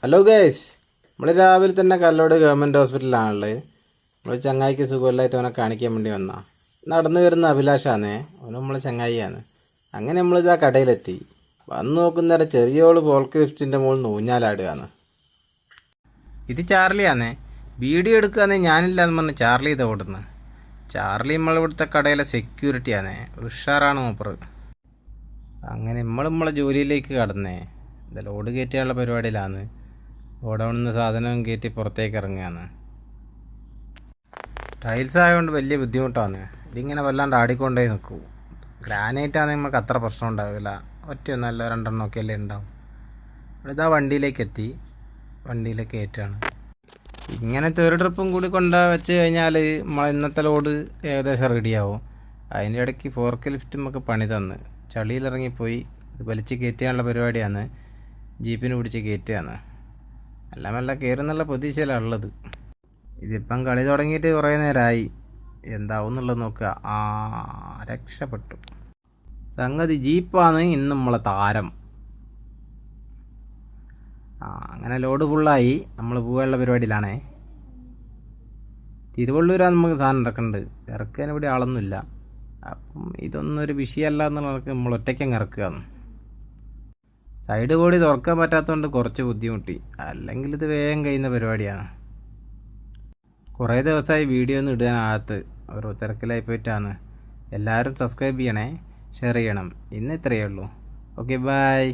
Hello guys, നമ്മൾ രാവിലെ തന്നെ കല്ലോട് ഗവൺമെൻറ് ഹോസ്പിറ്റലിലാണുള്ളത്. നമ്മൾ ചങ്ങായിക്ക് സുഖമില്ലായിട്ട് അവനെ കാണിക്കാൻ വേണ്ടി വന്നാൽ നടന്നു വരുന്ന അഭിലാഷാന്നേ, അവന് നമ്മളെ ചങ്ങായിയാണ്. അങ്ങനെ നമ്മളിതാ കടയിലെത്തി. വന്ന് നോക്കുന്നേരം ചെറിയോള് പോൾക്ക് ലിഫ്റ്റിൻ്റെ മുകളിൽ ഊഞ്ഞാലാടുകയാണ്. ഇത് ചാർലിയാന്നേ. വീഡിയോ എടുക്കുകയാണെങ്കിൽ ഞാനില്ലാന്ന് പറഞ്ഞ് ചാർലി ഇത് ഓടുന്നു. ചാർലി നമ്മളിവിടുത്തെ കടയിലെ സെക്യൂരിറ്റിയാന്നേ, ഉഷാറാണ് മൂപ്പർ. അങ്ങനെ നമ്മളെ ജോലിയിലേക്ക് കടന്നേ. ഇത് ലോഡ് കയറ്റിയുള്ള പരിപാടിയിലാണ്. ഓടൗണിന്ന് സാധനം കയറ്റി പുറത്തേക്ക് ഇറങ്ങുകയാണ്. ടൈൽസ് ആയതുകൊണ്ട് വലിയ ബുദ്ധിമുട്ടാണ്. ഇതിങ്ങനെ വല്ലാണ്ട് ആടിക്കൊണ്ടേ നിൽക്കൂ. ഗ്രാനൈറ്റ് ആണെങ്കിൽ നമുക്ക് അത്ര പ്രശ്നം ഉണ്ടാവില്ല. ഒറ്റയൊന്നല്ല രണ്ടെണ്ണമൊക്കെ അല്ലേ ഉണ്ടാവും. ഇതാ വണ്ടിയിലേക്ക് എത്തി. വണ്ടിയിലേക്ക് കയറ്റാണ്. ഇങ്ങനത്തെ ഒരു ട്രിപ്പും കൂടി വെച്ച് കഴിഞ്ഞാൽ നമ്മളെ ഇന്നത്തെ ലോഡ് ഏകദേശം റെഡിയാവും. അതിൻ്റെ ഇടയ്ക്ക് ഫോർക്ക് ലിഫ്റ്റും ഒക്കെ പണി തന്ന് ചളിയിലിറങ്ങിപ്പോയി. ഇത് വലിച്ച് കയറ്റാനുള്ള പരിപാടിയാണ്. ജീപ്പിന് പിടിച്ച് കയറ്റുകയാണ്. എല്ലാം എല്ലാം കയറുന്നുള്ള പ്രതീക്ഷയിലാണ് ഉള്ളത്. ഇതിപ്പം കളി തുടങ്ങിയിട്ട് കുറേ നേരമായി. എന്താവും എന്നുള്ളത് നോക്കുക. രക്ഷപ്പെട്ടു. സംഗതി ജീപ്പാണ് ഇന്ന് നമ്മളെ താരം. അങ്ങനെ ലോഡ് ഫുള്ളായി. നമ്മൾ പോകാനുള്ള പരിപാടിയിലാണേ. തിരുവള്ളൂരാണ് നമുക്ക് സാധനം ഇറക്കുന്നുണ്ട്. ഇറക്കാൻ ഇവിടെ ആളൊന്നുമില്ല. അപ്പം ഇതൊന്നും ഒരു വിഷയമല്ല എന്നുള്ളവർക്ക് നമ്മൾ ഒറ്റയ്ക്കങ്ങ് ഇറക്കുകയാണ്. സൈഡ് ബോഡി തുറക്കാൻ പറ്റാത്തതുകൊണ്ട് കുറച്ച് ബുദ്ധിമുട്ടി. അല്ലെങ്കിൽ ഇത് വേഗം കഴിയുന്ന പരിപാടിയാണ്. കുറേ ദിവസമായി വീഡിയോ ഒന്നും ഇടാനകത്ത് ഓരോ തിരക്കിലായി പോയിട്ടാണ്. എല്ലാവരും സബ്സ്ക്രൈബ് ചെയ്യണേ, ഷെയർ ചെയ്യണം. ഇന്ന് ഇത്രയേ ഉള്ളൂ. Okay, by.